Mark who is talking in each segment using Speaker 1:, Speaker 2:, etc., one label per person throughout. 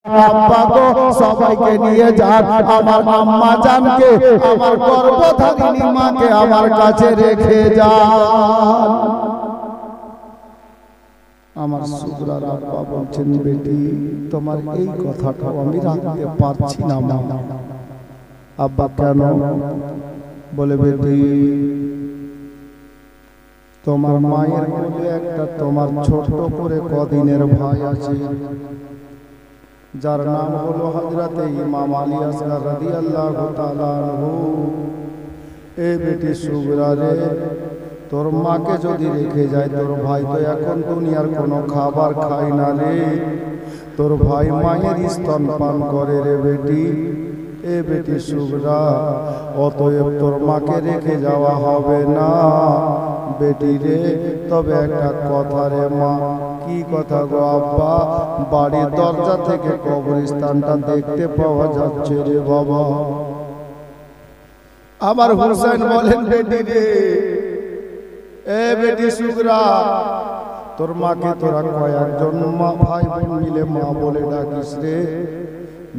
Speaker 1: আব্বা গো সবাইকে নিয়ে যান, আমার আম্মা জানকে, আমার গর্ভধারিণী মাকে আমার কাছে রেখে যান। আমার সুগরার আব্বা বলছেন, বেটি তোমার এই কথাটা আমি রাখতে পারছি না মা। আব্বা কেন? বলে বেটি তোমার মায়ের কোলে একটা তোমার ছোট করে কদিনের ভাই আছে, যার নাম হলো হযরতে ইমাম আলী আসগর রাদিয়াল্লাহু তাআলা আনহু। এ বেটি সুগরা রে, তোর মাকে যদি রেখে যায়, তোর ভাই তো এখন দুনিয়ার কোনো খাবার খায় না রে, তোর ভাই মায়ের স্তন পান করে রে বেটি। এ বেটি সুগরা, অতএব তোর মাকে রেখে যাওয়া হবে না বেটি রে। তবে একটা কথা রে মা। কি কথা গো আব্বা? বাড়ির দরজা থেকে কবরস্থানটা দেখতে পাওয়া যাচ্ছে রে বাবা। আমার হোসেন বলেন, বেটি রে, এ বেটি সুগরা, তোর মাকে তোরা কয়েকজন মা ভাই বোন মিলে মা বলে ডাকিস রে।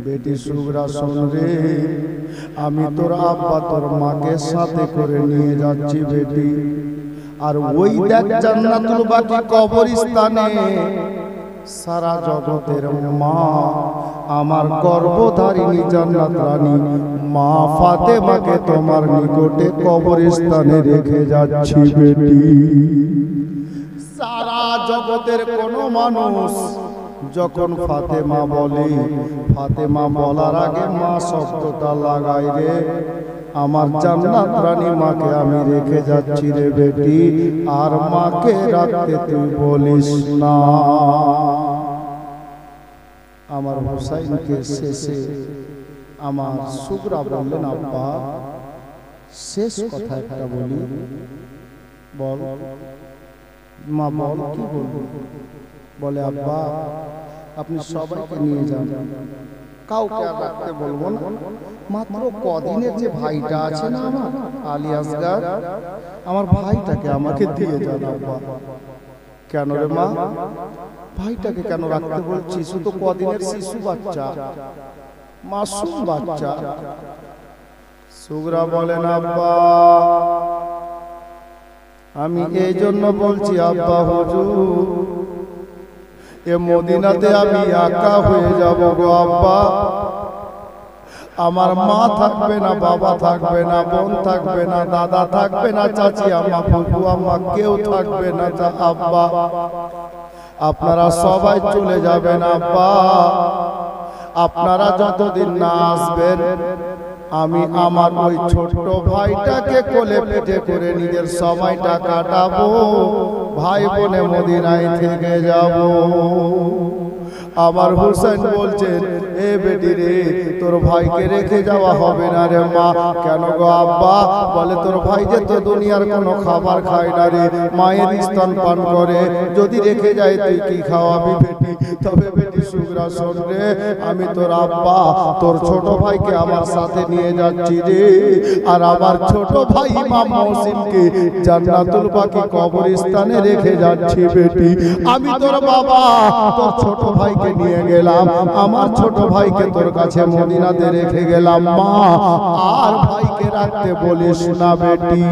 Speaker 1: বেটি সুগরা শোন রে, আমি তোর আব্বা তোর মাকে সাথে করে নিয়ে যাচ্ছি বেটি। আর ওই দেখ জান্নাতুল বাকি কবরস্থানে সারা জগতের মা, আমার গর্ভধারিণী জান্নাত রানী মা ফাতেমাকে তোমার নিকটে কবরস্থানে রেখে যাচ্ছি বেটি। সারা জগতের কোন মানুষ যখন ফাতেমা বলে, ফাতেমা বলার আগে মা শব্দটা লাগাই রে। আমার জান্নাত রানী মাকে আমি রেখে যাচ্ছি রে বেটি, আর মাকে রাখতে তুই বলিস না। আমার হুসাইনকে শেষে আমার সুগরা বললেন, আব্বা শেষ কথা একটা বলি। বল মা, বল কি বলবো? বলে, আব্বা আপনি সবাইকে নিয়ে যান, কাউকে আর রাখতে বলবো না, মাত্র কদিনের যে ভাইটা আছে না আমার আলী আসগর, আমার ভাইটাকে আমাকে দিয়ে যান আব্বা। কেন রে মা? ভাইটাকে কেন রাখতে বলছিস? তো কদিনের শিশু বাচ্চা, মাসুম বাচ্চা। সুগরা বলেন, আব্বা আমি এই জন্য বলছি আব্বা হুজুর, এ মদিনাতে আমি একা হয়ে যাব গো আব্বা। আমার মা থাকবে না, বাবা থাকবে না, বোন থাকবে না, দাদা থাকবে না, চাচি আম্মা, ফুফু আম্মা, কেউ থাকবে না আব্বা। আপনারা সবাই চলে যাবেন আব্বা। আপনারা যতদিন না আসবেন, আমি আমার ওই ছোট্ট ভাইটাকে কোলে পেটে করে নিজের সময়টা কাটাবো, ভাই বোনে মদিনায় থেকে যাব। আমার হুসেন বলছেন, এ বেটি রে, তোর ভাইকে রেখে যাওয়া হবে না রে মা। কেন গো আব্বা? বলে, তোর ভাই যে তো দুনিয়ার কোনো খাবার খায় না রে, মায়ের স্তন পান করে, যদি রেখে যায় তুই কি খাওয়াবি বেটি? তবে বেটি সুগরা শোন রে, আমি তোর আব্বা তোর ছোট ভাইকে আমার সাথে নিয়ে যাচ্ছি রে, আর আমার ছোট ভাই ইমাম মহসিনকে জান্নাতুল বাকি কবরস্থানে রেখে যাচ্ছি বেটি। আমি তোর বাবা তোর ছোট ভাইকে নিয়ে গেলাম, আমার ছোট ভাইকে তোর কাছে মদিনাতে রেখে গেলাম মা, আর ভাইকে রাখতে বলিস না বেটি।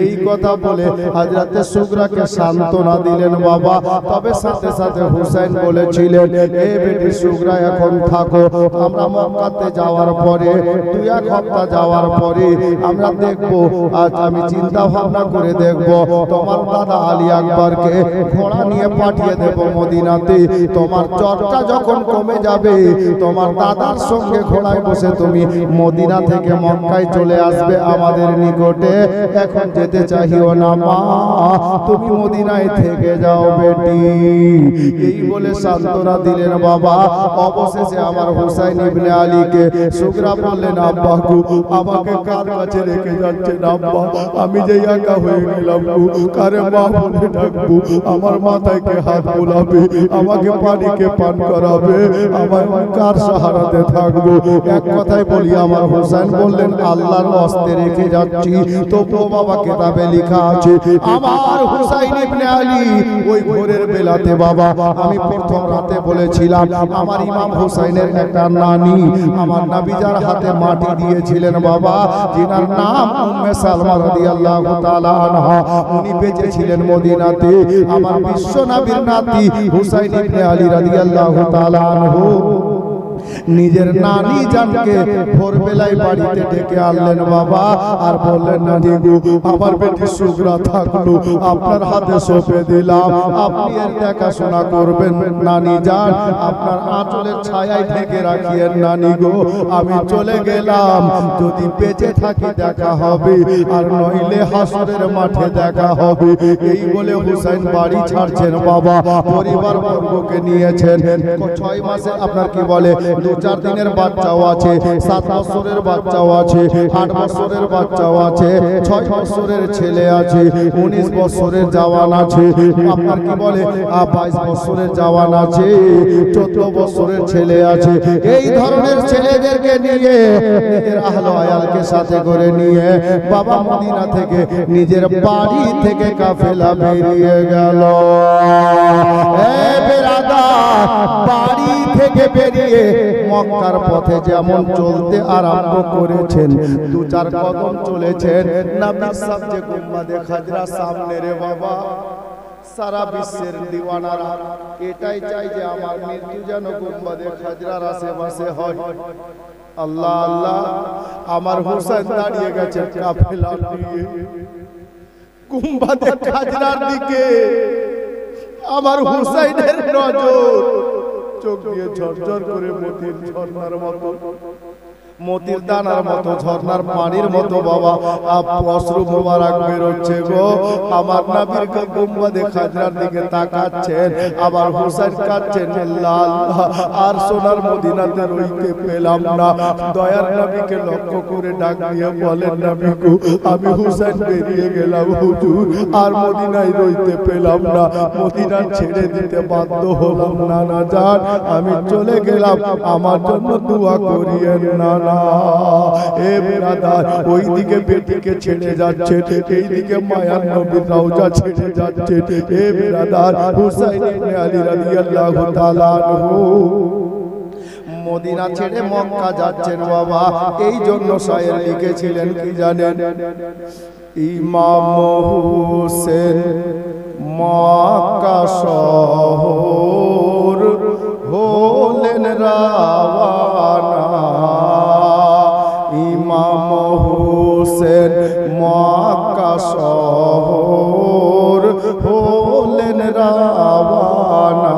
Speaker 1: এই কথা বলে হযরতে সুগরাকে সান্ত্বনা দিলেন বাবা। তবে সাথে সাথে হুসাইন বলেছিলেন, এ বেটি সুগরা এখন থাকো, আমরা মক্কাতে যাওয়ার পরে 2-1 সপ্তাহ যাওয়ার পরে আমরা দেখব, আজ আমি চিন্তা ভাবনা করে দেখব, তোমার দাদা আলী আকবরকে ঘোড়া নিয়ে পাঠিয়ে দেব মদিনাতে। তোমার জ্বরটা যখন কমে যাবে, তোমার দাদার সঙ্গে ঘোড়ায় বসে তুমি মদিনা থেকে মক্কায় চলে আসবে আমাদের নিকটে। এখন যেতে চাহিও না মা, তুমি মদিনায় থেকে যাও বেটি। এই বলে সান্ত্বনা দিলেন বাবা। অবশেষে আমার হুসাইন ইবনে আলীকে সুগরা বললেন, আব্বা গো, আমাকে কার কাছে রেখে যাচ্ছেন আব্বা? আমি যে একা হয়ে গেলাম গো, কারে মা বলে ডাকবো? আমার মাথায় কে হাত বোলাবে? আমাকে পানিকে পান করাবে, আমার কার সাহারাতে থাকবো? এক কথায় বলি, আমার হোসেন বললেন আল্লাহর ওয়াস্তে রেখে যাচ্ছি, তবুও বাবা কিতাবে লেখা আছে আমার হুসাইন ইবনে আলী ওই ভোরের বেলাতে বাবা, আমি প্রথম রাতে বলেছিলাম আমার ইমাম হুসাইনের একটা নানি আমার নবীজার হাতে মাটি দিয়েছিলেন বাবা, যিনার নাম উম্মে সালমা রাদিয়াল্লাহু তাআলা আনহা, উনি বেঁচে ছিলেন মদিনাতে। আমার বিশ্ব নবীর নাতি হুসাইন ইবনে আলী রাদিয়াল্লাহু তাআলা আনহু নিজের নানি জানকে ভোরবেলায় বাড়িতে ডেকে আনলেন বাবা, আর বললেন নানি গো, আমার বেটি সুগরা থাকলো, আপনার হাতে সঁপে দিলাম, আপনি এর দেখাশোনা করবেন নানি যান, আপনার আঁচলের ছায়ায় ঢেকে রাখিয়েন নানি গো, আমি চলে গেলাম, যদি বেঁচে থাকি দেখা হবে, আর নইলে হাসরের মাঠে দেখা হবে। এই বলে হুসাইন বাড়ি ছাড়ছেন বাবা, পরিবার বর্গকে নিয়েছেন। 6 মাসে আপনার কি বলে 2-4 দিনের বাচ্চাও আছে, 7 বছরের বাচ্চাও আছে, 8 বছরের বাচ্চাও আছে, 6 বছরের ছেলে আছে, 19 বছরের জওয়ান আছে, আপনার কি বলে 22 বছরের জওয়ান আছে, 14 বছরের ছেলে আছে। এই ধরনের ছেলেদেরকে নিয়ে নিজের আহলে আয়ালকে সাথে করে নিয়ে বাবা মদিনা থেকে নিজের বাড়ি থেকে কাফেলা বেরিয়ে গেল। বাড়ি থেকে বেরিয়ে মক্কার পথে যেমন চলতে আরম্ভ করেছেন, 2-4 কদম চলেছেন, নবী সাহেব যে গুম্বাদে খাজরা সামনে রে বাবা, সারা বিশ্বের দিওয়ানারা এটাই চাই যে আমার মৃত্যু যেন গুম্বাদে খাজরার আশেপাশে হয়। আল্লাহ আল্লাহ, আমার হোসেন দাঁড়িয়ে গেছে কাফেলা নিয়ে গুম্বাদে খাজরার দিকে, আমার হুসাইনের নজর চোখ দিয়ে ঝরঝর করে মতির ঝর্ণার মতো, মতির দানার মতো, ঝর্ণার পানির মতো বাবা অশ্রু মোবারক বেরোচ্ছে গো। আমার নবীর গুম্বাদে খাজরার দিকে তাকাচ্ছেন, আবার হুসাইন কাঁদছেন, আল্লাহ আল্লাহ, আর সোনার মদিনাতে রইতে পেলাম না। দয়ার নবীকে লক্ষ্য করে ডাক দিয়ে বলেন, নবী গো, আমি হুসাইন বেরিয়ে গেলাম হুজুর, আর মদিনায় রইতে পেলাম না, মদিনা ছেড়ে দিতে বাধ্য হলাম, না না যান, আমি চলে গেলাম, আমার জন্য দোয়া করিয়েন না। এ ব্রাদার, ওইদিকে বেটিকে ছেড়ে যাচ্ছে, এইদিকে মায়ার নবীর রওজা ছেড়ে যাচ্ছে। এ ব্রাদার, হুসাইন ইবনে আলী রাদিয়াল্লাহু তাআলা আনহু মদিনা ছেড়ে মক্কা যাচ্ছেন বাবা। এই জন্য শায়ের লিখেছিলেন কি জানেন, ইমাম হোসেন মক্কা শহর হলেন রাওয়ানা, ইমাম হোসেন মক্কা শহর হলেন রাওয়ানা,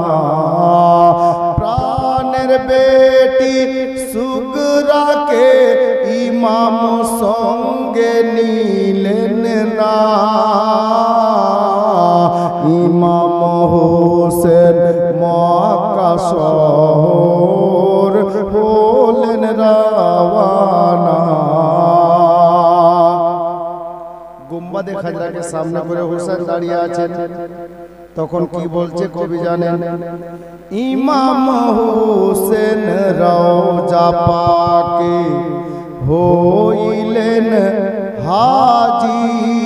Speaker 1: প্রাণের বেটি সুগরাকে ইমাম সঙ্গে নিলেন না, ইমাম হোসেন মক্কা শহর হলেন রাওয়ানা। গুম্বাদে খাজরাকে সামনে করে হুসাইন দাঁড়িয়ে আছেন, তখন কি বলছে কবি জানেন, ইমাম হোসেন রওজা পাকে হইলেন হাজির,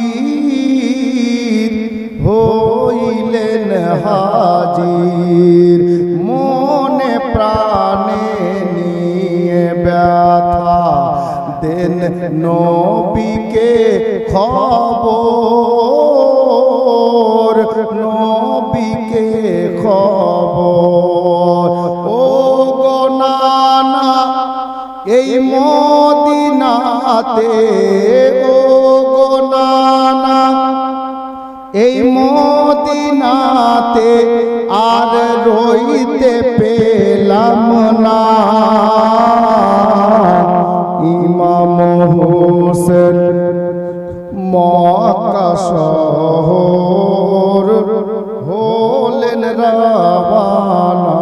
Speaker 1: হইলেন হাজির, মনে প্রাণে নিয়ে ব্যথা দেন নবীকে খবর, নবীকে খবর। ও গো নানা এই মদিনাতে, ও গো নানা এই মদিনাতে আর রইতে পেলাম না, ইমাম হোসেন মক্কা শহর হলেন রাওয়ানা।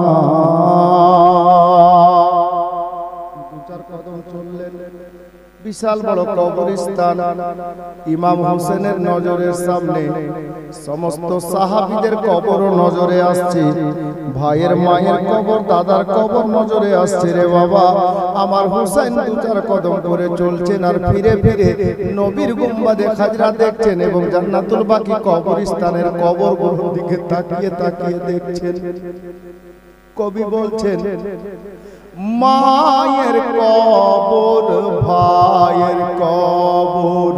Speaker 1: 2-4 কদম চললেন, বিশাল বড় কবরস্থান, ইমাম হোসেনের নজরের সামনে সমস্ত সাহাবীদের কবর নজরে আসছে, ভাইয়ের মায়ের কবর দাদার কবর নজরে আসছে রে বাবা। আমার হুসাইন দু চার কদম করে চলছেন আর ফিরে ফিরে নবীর গুম্বাদে খাজরা দেখছেন এবং জান্নাতুল বাকি কবরস্থানের কবরগুলোর দিকে তাকিয়ে তাকিয়ে দেখছেন। কবি বলছেন মায়ের কবর ভাইয়ের কবর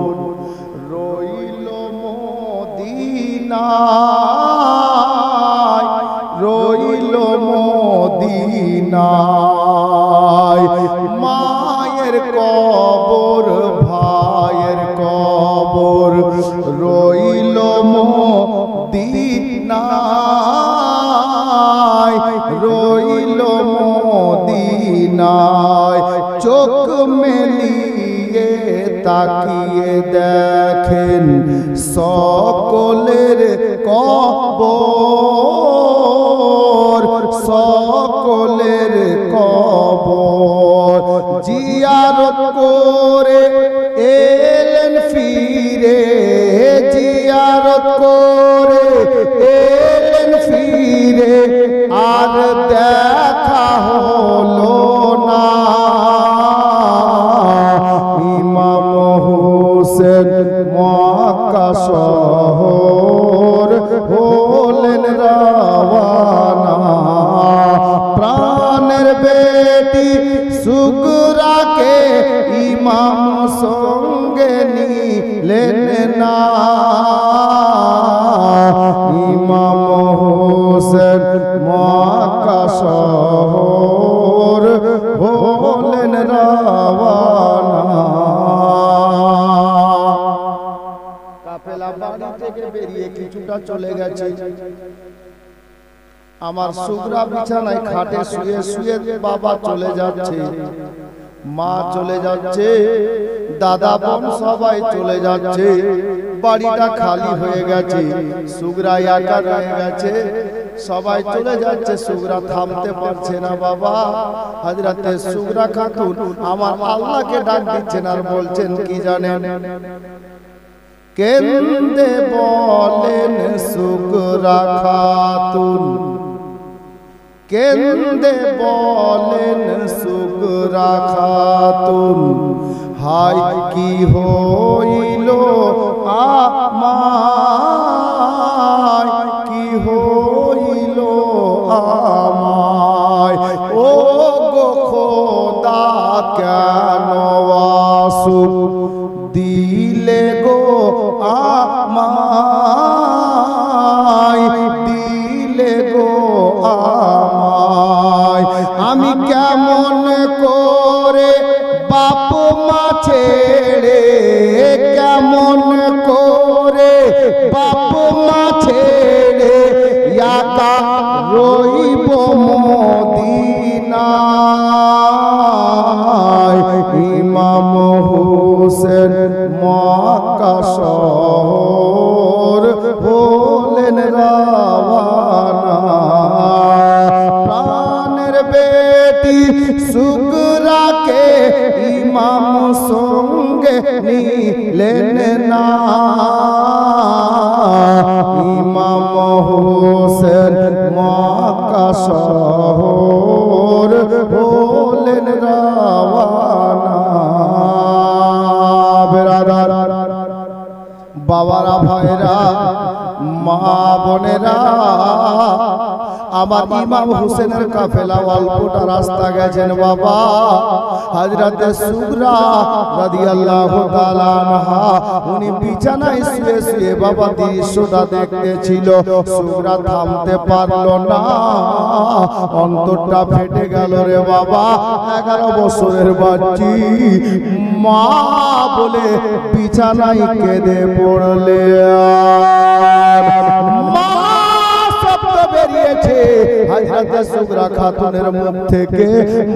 Speaker 1: রইল মদিনায়, রইল মদিনায়। মায়ের কবর ভাইয়ের কবর রইল মদিনায়, রইল মদিনায়। চোখ মেলিয়ে তাকিয়ে দেখেন সকলের কবর, সকলের কবর। জিয়ারত করে এলেন ফিরে, জিয়ারত করে এলেন ফিরে, আর দেখা হলো না। ইমাম হোসেন মক্কা শহর হলেন রওয়ানা। প্রাণের বেটি সুগরাকে ইমাম সঙ্গে নিলেন না। ইমাম হোসেন মক্কা শহর হলেন রওয়ানা। কাফেলা বাড়ি থেকে বেরিয়ে কিছুটা চলে গেছে। আমার সুগরা বিছানায় খাটে শুয়ে শুয়ে বাবা চলে যাচ্ছে, মা চলে যাচ্ছে, দাদা বোন সবাই চলে যাচ্ছে। বাড়িটা খালি হয়ে গেছে, সুগরা একা রয়ে গেছে। সবাই চলে যাচ্ছে, সুগরা থামতে পারছে না। বাবা হযরতে সুগরা খাতুন আমার আল্লাহকে ডাক দিচ্ছেন আর বলছেন কি জানেন? কেন্দে বলেন সুগরা খাতুন, কেন্দে বলেন সুগরা খাতুন, হায় কি হইল আমায়, কি হইল আমায়। ও গো খোদা কেন আসুক দিলে গো আমায়, দিলে গো আমায়। আমি কেমন করে বাপ মা ছেড়ে, কেমন করে বাপ মা ছেড়ে একা রইব মদিনায়। ইমাম হোসেন মক্কা শহর হলেন রওয়ানা। প্রাণের বেটি সুগরাকে ইমাম সঙ্গে নিলেন না। ইমাম হোসেন মক্কা শহর হলেন রওয়ানা। বেরাদার বাবারা ভাইরা মা বোনেরা, আমার ইমাম হোসেনের কাফেলা অল্পটা রাস্তা গেছেন বাবা। হযরতে সুগরা রাদিয়াল্লাহু তাআলা আনহা উনি বিছানায় শুয়ে শুয়ে বাবা দৃশ্যটা দেখতেছিল। সুগরা থামতে পারলো না, অন্তরটা ফেটে গেল রে বাবা। 11 বছরের বাচ্চি মা বলে বিছানায় কেঁদে পড়লে। মা শব্দ বেরিয়েছে হযরতে সুগরা খাতুনের মুখ থেকে,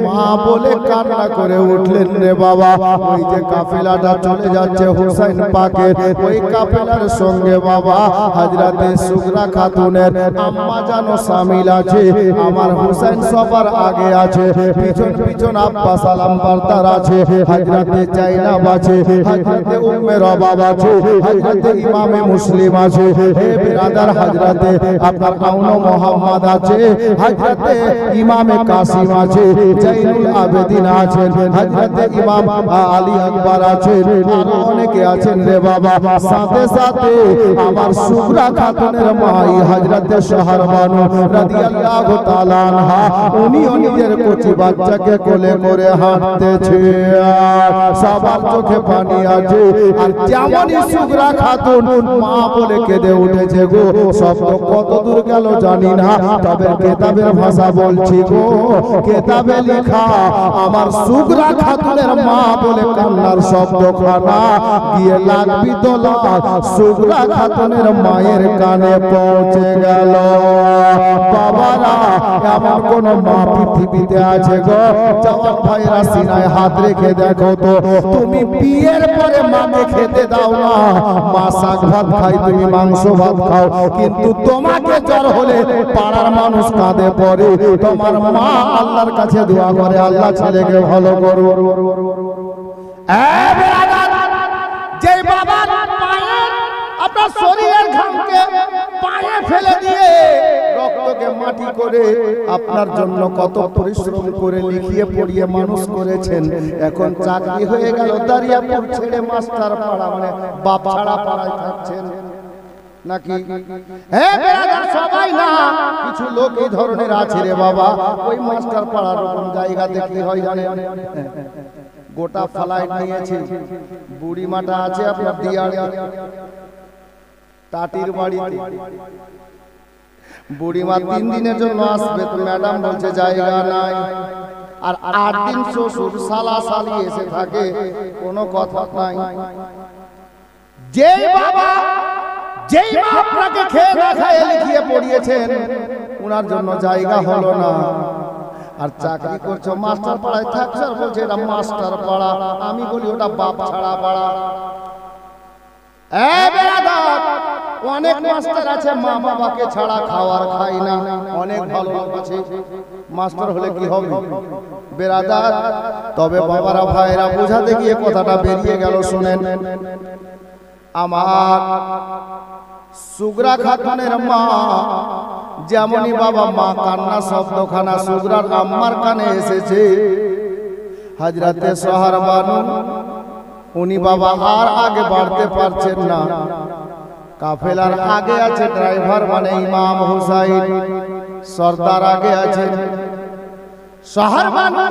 Speaker 1: মা বলে কান্না করে উঠলেন রে বাবা। ওই যে কাফেলাটা চলে যাচ্ছে হুসাইন পাকের, ওই কাফেলার সঙ্গে বাবা হযরতে সুগরা খাতুনের আম্মা জানো শামিল আছে। আমার হুসাইন সবার আগে আছে, পিছন পিছন আব্বা সালাম বারদার আছে, হযরতে জাইনাব আছে, হযরতে উম্মে রবাব আছে, হযরতে ইমামে মুসলিম আছে। হে বিরাদার, হযরতে আপনার আউন মোহাম্মদ মোহাম্মদ আছে, হযরতে ইমামে কাসিম আছে, জাইনুল আবেদিন আছেন, হযরতে ইমাম আলী আকবর আছেন, আরো অনেকে আছেন রে বাবা। সাথে সাথে আমার সুগরা খাতুনের মাই হযরতে শাহরবানু রাদিয়াল্লাহু তাআলা আনহা, উনিও নিজের কচি বাচ্চাকে কোলে করে হাঁটতেছে, সবার চোখে পানি আছে। আর যেমনই সুগরা খাতুন মা বলে কেঁদে উঠেছে গো, শব্দ কত দূর গেল জানি না, তবে কেতাবের ভাষা বলছি গো, কেতাবে লেখা আমার সুগরা খাতুনের মা বলে কান্নার শব্দ খানা গিয়ে লাগবি দোলা সুগরা খাতুনের মায়ের কানে পৌঁছে গেল। বাবারা, এমন কোন মা পৃথিবীতে আছে গো? জওয়ান ভাইরা সিনায় হাত রেখে দেখো তো, তুমি বিয়ের পরে মাকে খেতে দাও না, মা শাক ভাত খাই, তুমি মাংস ভাত খাও, কিন্তু তোমাকে জ্বর হলে পাড়ার মানুষ কাঁদে পড়ে, তোমার মা আল্লাহর কাছে দোয়া করে, আল্লাহ ছেলেকে ভালো করো। যে বাবা পায়ের আপনার শরীরের ঘামকে পায়ে ফেলে দিয়ে রক্তকে মাটি করে আপনার জন্য কত পরিশ্রম করে লিখিয়ে পড়িয়ে মানুষ করেছেন, এখন চাকরি হয়ে গেল, দারিয়াপুর ছেড়ে মাস্টার পাড়া মানে বাপ ছাড়া পাড়ায় থাকছেন নাকি? সবাই না, কিছু লোক এই ধরনের আছে রে বাবা। ওই মাস্টার পাড়ার রকম জায়গাতে কি হয় জানে, গোটা ফ্লাইট নিয়েছে, বুড়ি মাটা আছে আপনার দিয়াড়ি টাটির বাড়িতে, বুড়িমা 3 দিনের জন্য আসবে, তো ম্যাডাম বলছে জায়গা নাই, আর 8 দিন শ্বশুর শালা শালি এসে থাকে, কোনো কথা নাই। যেই বাবা যেই মা আপনাকে খেয়ে না খাইয়ে লিখিয়ে পড়িয়েছেন, ওনার জন্য জায়গা হলো না, আর চাকরি করছো মাস্টার পাড়ায় থাকছো, আর বলছে এটা মাস্টার পাড়া। আমি বলি ওটা বাপ ছাড়া পাড়া। অনেক মাস্টার আছে মা বাবাকে ছাড়া খাওয়ার খাই না, অনেক ভালো লোক আছে, মাস্টার হলে কি হবে বেরাদার? তবে বাবারা ভাইরা বোঝাতে গিয়ে কথাটা বেরিয়ে গেল, শুনেন। আমার সুগরা খাতুনের মা যেমনই বাবা মা কান্না শব্দখানা সুগরার আম্মার কানে এসেছে, হযরতে শাহরবানু উনি বাবা আর আগে বাড়তে পারছেন না, কাফেলার আগে আছে ড্রাইভার মানে ইমাম হুসাইন সর্দার আগে আছে, শাহরবানু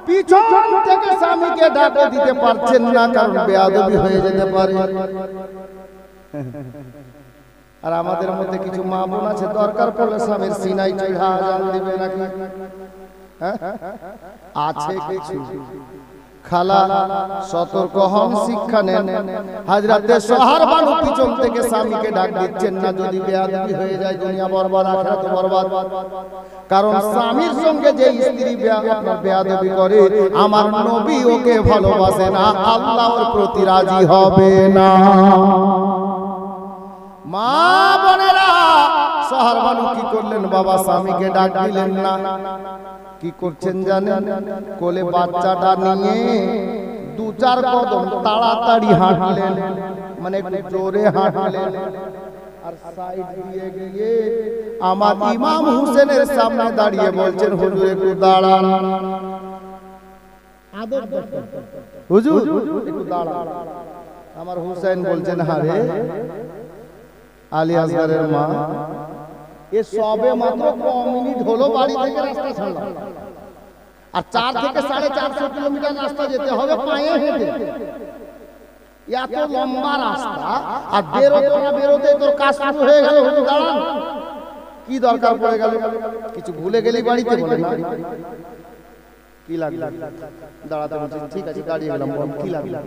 Speaker 1: পিছন থেকে স্বামীকে ডাকে দিতে পারছেন না, কারণ বেয়াদবি হয়ে যেতে পারে। আর আমাদের মধ্যে কিছু মা বোন আছে, দরকার পড়লে স্বামীর সিনাই চড়া আজান দিবে নাকি, আছে কিছু। খালা সতর্ক হন, শিক্ষা নেন। হযরতে শাহরবানু পিছন থেকে স্বামীকে ডাক দিচ্ছেন না, যদি বেয়াদবি হয়ে যায় দুনিয়া বরবাদ আখিরাত বরবাদ। কারণ স্বামীর সঙ্গে যে স্ত্রী বেয়াদবি করে, আমার নবী ওকে ভালোবাসে না, আল্লাহর প্রতি রাজি হবে না। মা বোনেরা, শাহরবানু কি করলেন বাবা? স্বামীকে ডাক দিলেন না, কি করছেন জানেন? কোলে বাচ্চাটা নিয়ে 2-4 কদম তাড়াতাড়ি হাঁটলেন, মানে জোরে হাঁটলেন, আর সাইড দিয়ে গিয়ে আমার ইমাম হুসেনের সামনে দাঁড়িয়ে বলছেন, হুজুর একটু দাঁড়ান, হুজুর একটু দাঁড়ান। আমার হুসেন বলছেন, হারে আলী আসগরের মা, এ সবে মাত্র কম মিনিট হলো বাড়ি থেকে রাস্তা ছাড়লাম, আর 4 থেকে 450 কিলোমিটার রাস্তা যেতে হবে পায়ে হেঁটে, এত লম্বা রাস্তা, আর বেরোতে না বেরোতে তোর কাজ শুরু হয়ে গেল, হুজুর দাঁড়ান, কি দরকার পড়ে গেল? কিছু ভুলে গেলি বাড়িতে? বলে না, কি লাগবে? দাঁড়াতে বলছেন, ঠিক আছে দাঁড়িয়ে গেলাম, কি লাগবে?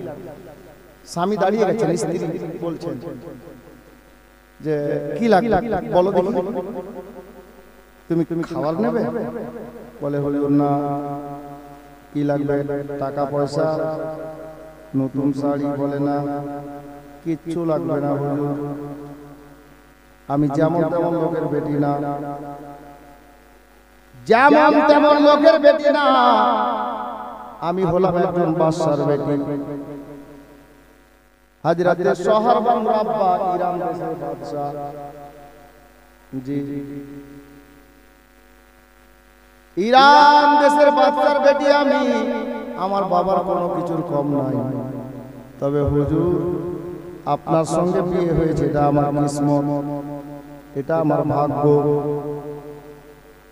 Speaker 1: স্বামী দাঁড়িয়ে গেছেন, স্ত্রী বলছেন যে কি লাগবে বলো দেখি, তুমি খাবার নেবে? বলে হুজুর না। কি লাগবে? টাকা পয়সা, নতুন শাড়ি? বলে না, কিচ্ছু লাগবে না হুজুর, আমি যেমন তেমন লোকের বেটি না, যেমন তেমন লোকের বেটি না, আমি হলাম একজন বাদশার বেটি। হযরতে শাহরবানু আব্বা ইরান দেশের বাদশা। জি ইরান দেশের বাদশার বেটি আমি, আমার বাবার কোনো কিছুর কম নাই। তবে হুজুর আপনার সঙ্গে বিয়ে হয়েছে, এটা আমার কিসমত, এটা আমার ভাগ্য।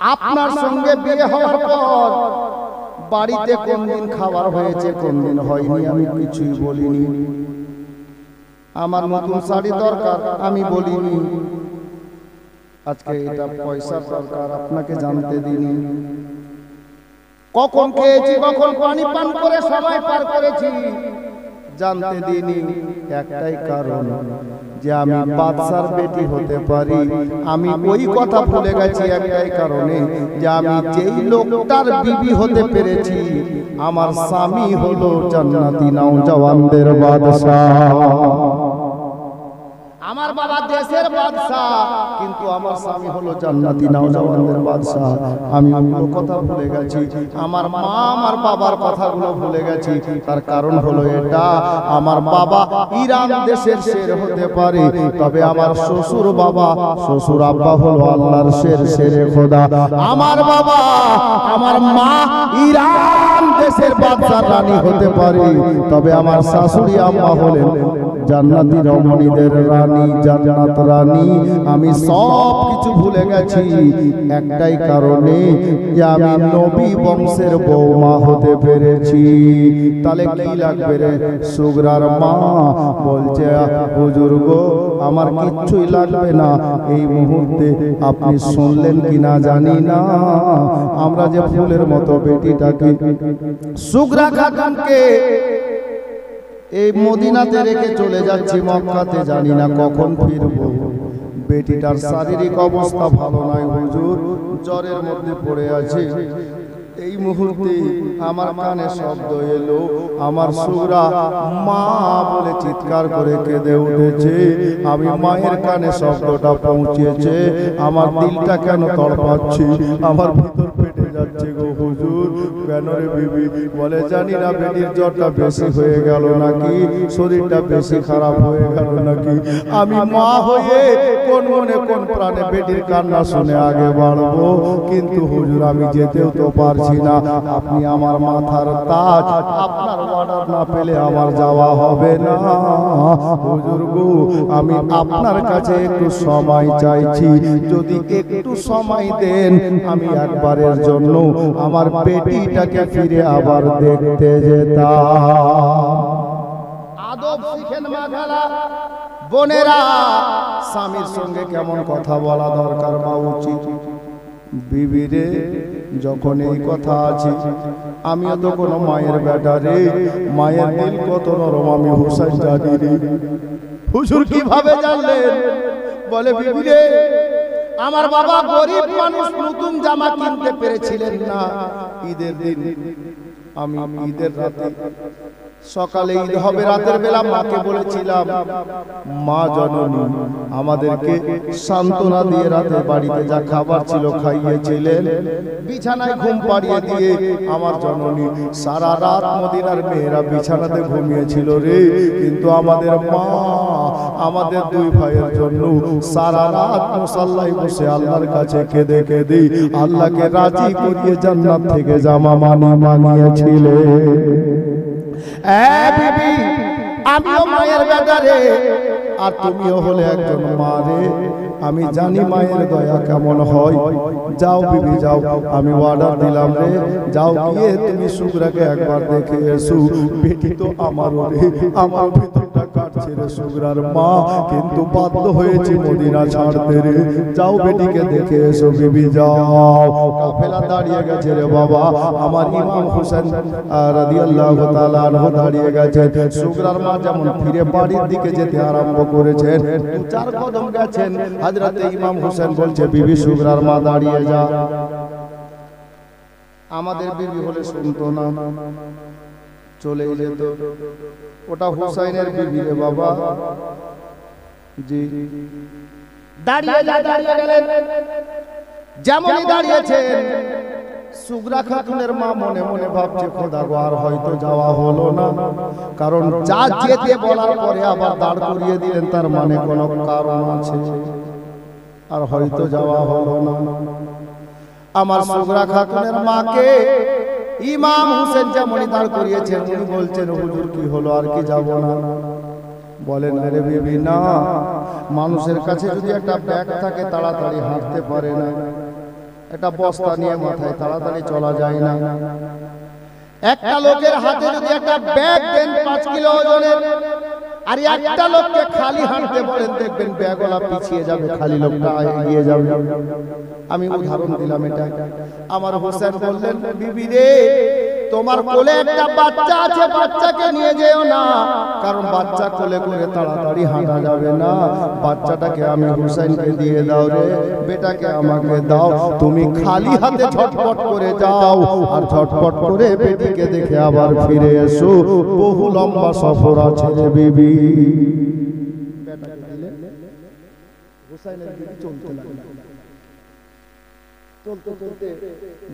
Speaker 1: আপনার সঙ্গে বিয়ে হওয়ার পর বাড়িতে কোন দিন খাবার হয়েছে কোন দিন হয়নি আমি কিছুই বলিনি। আমার নতুন শাড়ি দরকার আমি বলিনি। আজকে এটা পয়সার দরকার আপনাকে জানতে দিইনি। কখন খেয়েছি কখন পানি পান করে সময় পার করেছি জানতে দিইনি। একটাই কারণ যে আমি বাদশার বেটি হতে পারি। আমি ওই কথা ভুলে গেছি একটাই কারণে, যে আমি যেই লোকটার বিবি হতে পেরেছি আমার স্বামী হলো জান্নাতি নওজওয়ানদের বাদশা। আমার বাবা দেশের বাদশা, কিন্তু আমার স্বামী হলো জান্নাতি নওজওয়ানদের বাদশা। আমি ওই কথা ভুলে গেছি, আমার মা আমার বাবার কথাগুলো ভুলে গেছি। তার কারণ হলো এটা, আমার বাবা ইরান দেশের শের হতে পারে, তবে আমার শ্বশুর বাবা শ্বশুর আব্বা হলো আল্লাহর শের, শেরে খোদা। আমার বাবা আমার মা ইরান দেশের বাদশার রানী হতে পারে, তবে আমার শাশুড়ি আম্মা হলেন জান্নাতি রমণীদের রানী, জান্নাত রানী। আমি সব কিছু ভুলে গেছি একটাই কারণে, যে আমি নবী বংশের বৌমা হতে পেরেছি। তাহলে কি লাগবে রে? সুগরার মা বলছে হুজুর গো আমার কিচ্ছুই লাগবে না। এই মুহূর্তে আপনি শুনলেন কিনা জানি না, আমরা যে ফুলের মতো বেটিটাকে সুগরা খাতুনকে এই মদিনাতে রেখে চলে যাচ্ছি মক্কাতে, জানি না কখন ফিরবো। বেটিটার শারীরিক অবস্থা ভালো নয় হুজুর, জ্বরের মধ্যে পড়ে আছে। এই মুহূর্তে আমার কানে শব্দ এলো, আমার সুগরা মা বলে চিৎকার করে কেঁদে উঠেছে। আমি মায়ের কানে শব্দটা পৌঁছেছে, আমার দিলটা কেন তড়পাচ্ছে, আমার ভিতর ফেটে যাচ্ছে গো হুজুর। কেন রে বিবি? বলে জানি না, বেটির জ্বরটা বেশি হয়ে গেল নাকি, শরীরটা বেশি খারাপ হয়ে গেল নাকি। আমি মা হয়ে কোন মনে কোন প্রাণে বেটির কান্না শুনে আগে বাড়বো, কিন্তু হুজুর আমি যেতেও তো পারছি না। আপনি আমার মাথার তাজ, আপনার অর্ডার না পেলে আমার যাওয়া হবে না। হুজুর গো আমি আপনার কাছে একটু সময় চাইছি, যদি একটু সময় দেন আমি একবারের জন্য আমার বেটিটাকে ফিরে আবার দেখতে যেতাম। আদব শিখেন মা খালা বোনেরা, স্বামীর সঙ্গে কেমন কথা বলা দরকার বা উচিত। বিবিরে যখন এই কথা আছে, আমিও তো কোনো মায়ের বেটা রে, মায়ের দিল কত নরম আমি হুসাইন জানি রে। হুজুর কিভাবে জানলেন? বলে বিবিরে আমার বাবা গরিব মানুষ, নতুন জামা কিনতে পেরেছিলেন না ঈদের দিন। আমি ঈদের রাতে, সকালে ঈদ হবে রাতের বেলা, মাকে বলেছিলাম মা জননী আমাদেরকে সান্ত্বনা দিয়ে রাতে বাড়িতে যা খাবার ছিল খাইয়েছিলেন। বিছানায় ঘুম পাড়িয়ে দিয়ে আমার জননী সারা রাত মদিনার মেয়েরা বিছানাতে ঘুমিয়েছিল রে, কিন্তু আমাদের মা আমাদের দুই ভাইয়ের জন্য সারা রাত মুসাল্লায় বসে আল্লাহর কাছে কেঁদে কেঁদে আল্লাহকে রাজি করিয়ে জান্নাত থেকে জামা মানিয়েছিলেন। বিবি আমিও মায়ের বেটা রে, আর তুমিও হলে একজন মা রে। আমি জানি মায়ের দয়া কেমন হয়। যাও বিবি যাও, আমি অর্ডার দিলাম রে, যাও গিয়ে তুমি সুগরাকে একবার দেখে এসো। বেটি তো আমারও রে, আমার ভিতরটা কাটছে রে সুগরার মা, কিন্তু বাধ্য হয়েছে মদিনা ছাড়তে রে। যাও বেটিকে দেখে এসো বিবি যাও। কাফেলা দাঁড়িয়ে গেছে রে বাবা, আমার ইমাম হোসেন রাদিয়াল্লাহু তাআলা আনহু দাঁড়িয়ে গেছে। সুগরার মা যেমন ফিরে বাড়ির দিকে যেতে আরম্ভ করেছেন, দু চার কদম গেছেন, হযরতে ইমাম হোসেন বলছে বিবি সুগরার মা দাঁড়িয়ে যা। আমাদের বিবি হলে শুনতো না, চলে যেত। ওটা হুসাইনের বিবি রে বাবা। জি দাঁড়িয়ে গেলেন। যেমনই দাঁড়িয়েছেন, সুগরা খাতুনের মা মনে মনে ভাবছে খোদা গো আর হয়তো যাওয়া হলো না, কারণ যা যেতে বলার পরে আবার দাঁড় করিয়ে দিলেন, তার মানে কোনো কারণ আছে, আর হয়তো যাওয়া হলো না। আমার সুগরা খাতুনের মাকে ইমাম হোসেন যেমনই দাঁড় করিয়েছেন, উনি বলছেন হুজুর কি হলো, আর কি যাব না? বলেন আরে বিবি না, মানুষের কাছে যদি একটা ব্যাগ থাকে তাড়াতাড়ি হাঁটতে পারে না, একটা বস্তা নিয়ে মাথায় তাড়াতাড়ি চলা যায় না। একটা লোকের হাতে যদি একটা ব্যাগ দেন 5 কিলো ওজনের, আর একটা লোককে খালি হাঁটতে বলেন, দেখবেন ব্যাগওয়ালা পিছিয়ে যাবে, খালি লোকটা এগিয়ে যাবে। আমি উদাহরণ দিলাম এটা। আমার হোসেন বললেন, বিবি রে তোমার কোলে একটা বাচ্চা আছে, বাচ্চাকে নিয়ে যেও না, কারণ বাচ্চা কোলে করে তাড়াতাড়ি হাঁটা যাবে না। বাচ্চাটাকে আমি হুসাইনকে দিয়ে দাও রে, বেটাকে আমাকে দাও, তুমি খালি হাতে ঝটপট করে যাও, আর ঝটপট করে বেটিকে দেখে আবার ফিরে এসো, বহু লম্বা সফর আছে রে বিবি। বেটাকে দিলে হুসাইনের দিকে চলতে লাগলো। চলতে চলতে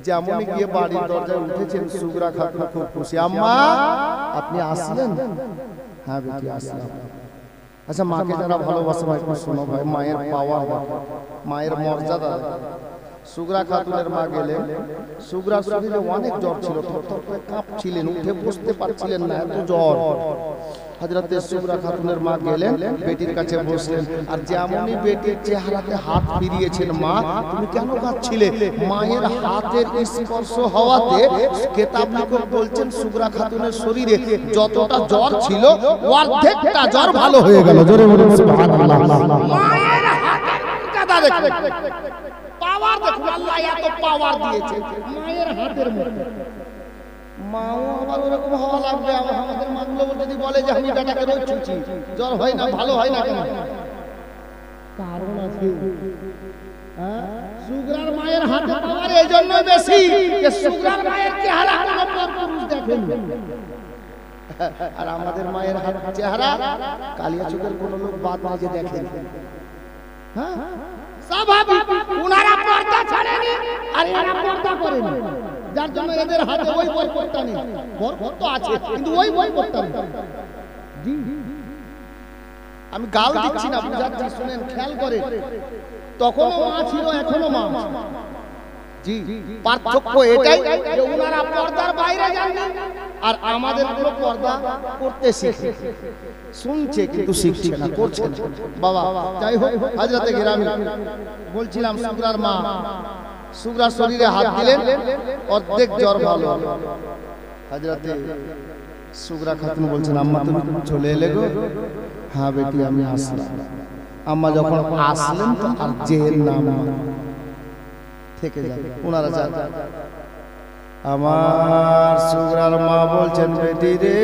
Speaker 1: যেমন গিয়ে বাড়ির দরজায় উঠেছেন, সুগরা খাতুন খুব খুশি। আম্মা আপনি আসলেন? হ্যাঁ বেটি আসলাম। আচ্ছা মাকে যারা ভালোবাসে ভাই শোনো ভাই, মায়ের পাওয়ার, মায়ের মর্যাদা। সুগরা খাতুনের মা গেলেন, সুগরা শরীরে অনেক জ্বর ছিল, থরথর করে কাঁপছিলেন, উঠে বসতে পারছিলেন না, এত জ্বর। হযরতে সুগরা খাতুনের মা গেলেন, বেটির কাছে বসলেন, আর যেমনই বেটির চেহারাতে হাত ফিরিয়েছেন, মা তুমি কেন কাঁদছিলে? মায়ের হাতের স্পর্শ হওয়াতে কিতাব লেখক বলছেন সুগরা খাতুনের শরীরে যতটা জ্বর ছিল অর্ধেকটা জ্বর ভালো হয়ে গেল। জোরে বলুন সুবহানাল্লাহ। মায়ের হাতের কাদা দেখুন, পাওয়ার দেখুন, আল্লাহ এত পাওয়ার দিয়েছে মায়ের হাতের মধ্যে। মাও আবার ওরকম হওয়া লাগবে। আমাদের মাগুলো যদি বলে যে আমি বেটাকে রোজ ছুঁচি, জ্বর হয় না, ভালো হয় না কেন? কারণ আছে। সুগরার মায়ের হাতে পাওয়ার এই জন্য বেশি যে সুগরার মায়ের চেহারা কোনো পরপুরুষ দেখেনি, আর আমাদের মায়ের হাত চেহারা কালিয়াচকের কোনো লোক বাদ বাজে দেখেন। হ্যাঁ স্বাভাবিক, উনারা পর্দা ছাড়েনি আর এরা পর্দা করেনি, যার জন্য এদের হাতে ওই বরকতটা নেই। বরকত তো আছে কিন্তু ওই বরকতটা নেই। আমি গাল দিচ্ছি না, বুঝাচ্ছি, শুনেন, খেয়াল করে। তখনও মা ছিল, এখনো মা। জি, পার্থক্য এটাই যে উনারা পর্দার বাইরে যাননি আর আমাদের পুরো পর্দা করতে শিখে, শুনছে কিন্তু শিখছে না, করছে না। বাবা যাই হোক, হযরতে গিরামি বলছিলাম, সুগরার মা সুগরার শরীরে হাত দিলেন, অর্ধেক জ্বর ভালো। হযরতে সুগরা খাতুন বলছেন, আম্মা তুমি চলে এলে গো? হ্যাঁ বেটি আমি আসলাম। আম্মা যখন আসলেন তো আর জেল নাম থেকে যাবে, ওনারা যান। আমার সুগরার মা বলছেন, বেটি রে,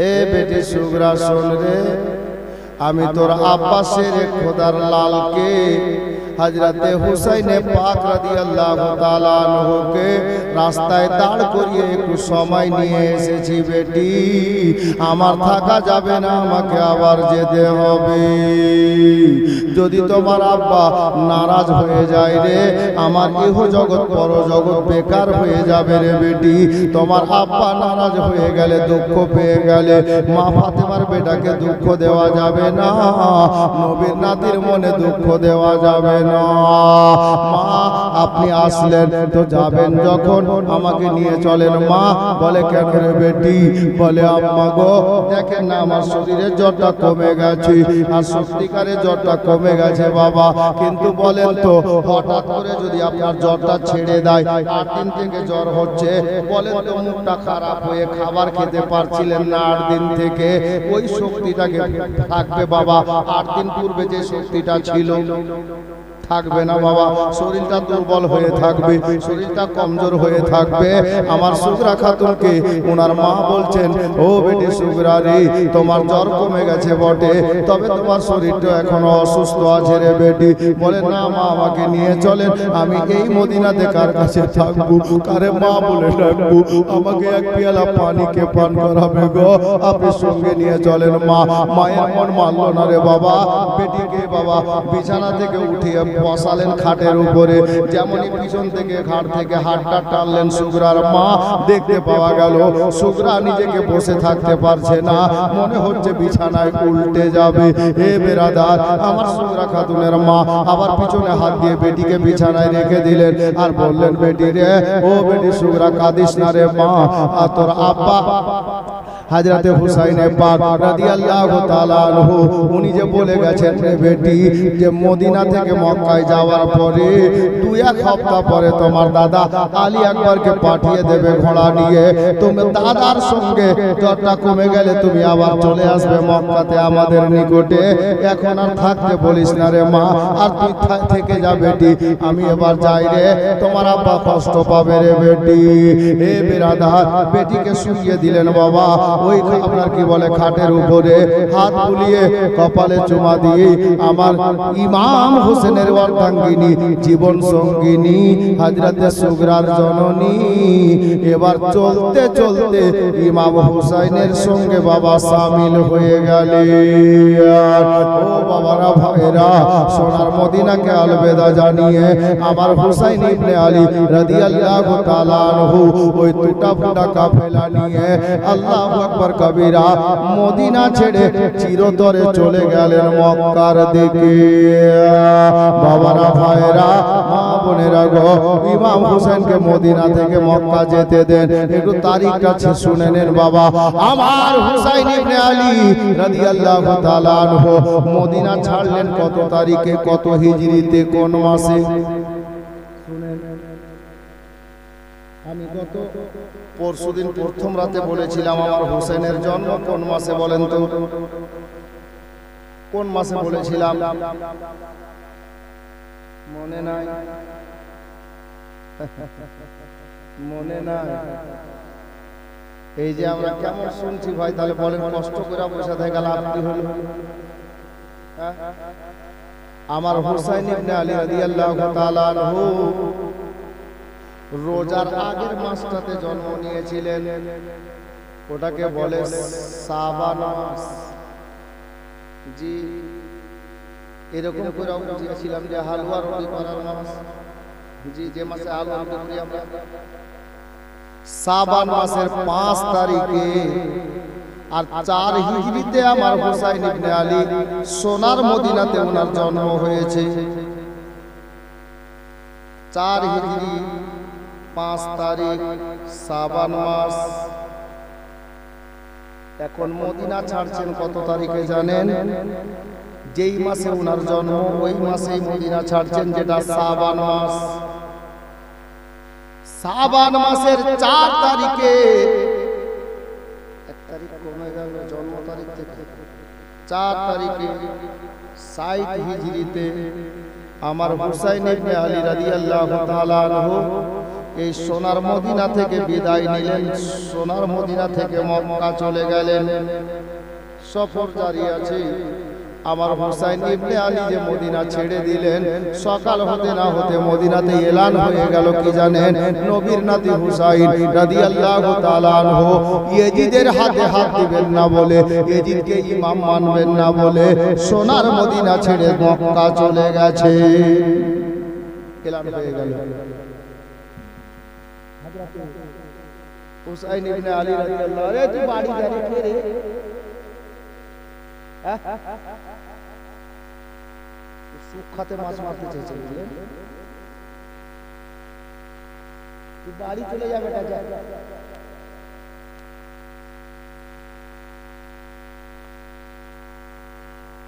Speaker 1: এ বেটি সুগরা শোন রে, আমি তোর আব্বাসের খোদার লালকে হযরতে হুসাইনে পাক রাদিয়াল্লাহু তাআলা আনহুকে রাস্তায় দাঁড় করিয়ে একটু সময় নিয়ে এসেছি বেটি, আমার থাকা যাবে না, আমাকে আবার যেতে হবে। যদি তোমার আব্বা নারাজ হয়ে যায় রে, আমার ইহ জগৎ পর জগৎ বেকার হয়ে যাবে রে বেটি। তোমার আব্বা নারাজ হয়ে গেলে, দুঃখ পেয়ে গেলে, মা ফাতেমার বেটাকে দুঃখ দেওয়া যাবে না, নবীর নাতির মনে দুঃখ দেওয়া যাবে না। মা আপনি আসলেন তো যাবেন যখন আমাকে নিয়ে চলেন। মা বলে, কেন রে বেটি? বলে, আম্মা গো দেখেন না আমার শরীরের জ্বরটা কমে গেছে, আর সত্যিকারের জ্বরটা কমে গেছে বাবা, কিন্তু বলেন তো হঠাৎ করে যদি আপনার জ্বরটা ছেড়ে দেয়, 8 দিন থেকে জ্বর হচ্ছে, বলেন তো মুখটা খারাপ হয়ে খাবার খেতে পারছিলেন না 8 দিন থেকে, ওই শক্তিটাকে থাকবে বাবা? 8 দিন পূর্বে যে শক্তিটা ছিল থাকবে না বাবা, শরীরটা দুর্বল হয়ে থাকবে, শরীরটা কমজোর হয়ে থাকবে। আমার সুগরা খাতুনকে ওনার মা বলছেন, ও বেটি সুগরা রে, তোমার জ্বর কমে গেছে বটে, তবে তোমার শরীরটা এখনো অসুস্থ আছে রে বেটি। বলে, না মা আমাকে নিয়ে চলেন, আমি এই মদিনাতে কার কাছে থাকবো, কারে মা বলে ডাকবো, আমাকে এক পেয়ালা পানিকে পান করাবে গো, আপনি সঙ্গে নিয়ে চলেন। মা মায়ের মন মানল না রে বাবা, বেটিকে বাবা বিছানা থেকে উঠিয়ে বসালেন খাটের উপরে। যেমনই পিছন থেকে ঘাট থেকে হাতটা টানলেন সুগরার মা, দেখতে পাওয়া গেল সুগরা নিজেকে বসে থাকতে পারছে না, মনে হচ্ছে বিছানায় উল্টে যাবে। হে বেরাদার, আমার সুগরা খাতুনের মা আবার পিছনে হাত দিয়ে বেটিকে বিছানায় রেখে দিলেন আর বললেন, বেটি রে, ও বেটি সুগরা, কাঁদিস না রে মা, আর তোর আব্বা হযরতে হুসাইনে পাক রাদিয়াল্লাহু তাআলা আনহু উনি যে বলে গেছেন রে বেটি, যে মদিনা থেকে মক্কায় যাওয়ার পরে 2-1 সপ্তাহ পরে তোমার দাদা আলী আকবরকে পাঠিয়ে দেবে ঘোড়া নিয়ে। তুমি দাদার সঙ্গে জ্বরটা কমে গেলে তুমি আবার চলে আসবে মক্কাতে আমাদের নিকটে। এখন আর থাকতে বলিস না রে মা, আর তুই থেকে যা বেটি, আমি এবার যাই রে, তোমার আব্বা কষ্ট পাবে রে বেটি। হে বিরাদার, বেটিকে শুইয়ে দিলেন বাবা ওই আপনার কি বলে খাটের উপরে, হাত বুলিয়ে কপালে চুমা দিয়ে আমার ইমাম হোসেনের অর্ধাঙ্গিনী, জীবন সঙ্গিনী হযরতে সুগরার জননী এবার চলতে চলতে ইমাম হুসাইনের সঙ্গে বাবা শামিল হয়ে গেলেন। ও বাবারা, ভাইরা, সোনার মদিনাকে আলবেদা জানিয়ে আমার হুসাইন ইবনে আলী রাদিয়াল্লাহু তাআলা আনহু ওই টুটা ফুটা কাফেলা নিয়ে আল্লাহু আকবার কবিরা মদিনা ছেড়ে চিরতরে চলে গেলেন মক্কার দিকে। বাবারা, ভাইরা, মা বোনেরা গো, ইমাম হোসেনকে মদিনা থেকে মক্কা যেতে দেন। একটু তারিখটা শুনে নেন বাবা। আমার হুসাইন ইবনে আলী রাদিয়াল্লাহু তাআলা আনহু মদিনা ছাড়লেন কত তারিখে, কত হিজরিতে, কোন মাসে? আমি গত পরশুদিন প্রথম রাতে বলেছিলাম আমার হোসেনের জন্ম কোন মাসে, বলেন তো কোন মাসে বলেছিলাম? মনে নাই? মনে নাই? এই যে আমরা কেমন শুনছি ভাই, তাহলে বলেন কষ্ট করে বসে থেকে লাভ হলো? আমার হুসাইন ইবনে আলী রাদিয়াল্লাহু তাআলা আনহু রোজার আগের মাসটাতে জন্ম নিয়েছিলেন, ওটাকে বলে শাবান মাস। জি, এরকম করে বুঝিয়েছিলাম যে হালুয়া রুটি করার মাস। জি, যে মাসে হালুয়া রুটি আমরা শাবান মাসের 5 তারিখে আর 4 হিজরিতে আমার হুসাইন ইবনে আলী সোনার মদিনাতে ওনার জন্ম হয়েছে। 4 হিজরি 5 তারিখ শাবান মাস। এখন মদিনা ছাড়ছেন কত তারিখে জানেন? যেই মাসে ওনার জন্ম ওই মাসেই মদিনা ছাড়ছেন, যেটা শাবান মাস। শাবান মাসের 4 তারিখে, 1 তারিখ কমে গেল জন্ম তারিখ থেকে, 4 তারিখে 60 হিজরিতে আমার হুসাইন ইবনে আলী রাদিয়াল্লাহু তাআলা আনহু এই সোনার মদিনা থেকে বিদায় নিলেন, সোনার মদিনা থেকে মক্কা চলে গেলেন। সফর জারি আছে। আমার হুসাইন ইবনে আলী যে মদিনা ছেড়ে দিলেন, সকাল হতে না হতে মদিনাতে এলান হয়ে গেল কি জানেন? নবীর নাতি হুসাইন রাদিয়াল্লাহু তাআলা আনহু ইয়াজিদের হাতে হাত দিবেন না বলে, ইয়াজিদকে ইমাম মানবেন না বলে সোনার মদিনা ছেড়ে মক্কা চলে গেছে। এলান হয়ে গেল। হুসাইন ইবনে আলী রাদিয়াল্লাহু, আরে তুই বাড়ি যাবি কে রে? সুখাতে মাছ মারতে চাইছে, বুঝলেন? তুই বাড়ি চলে যাবে, যা।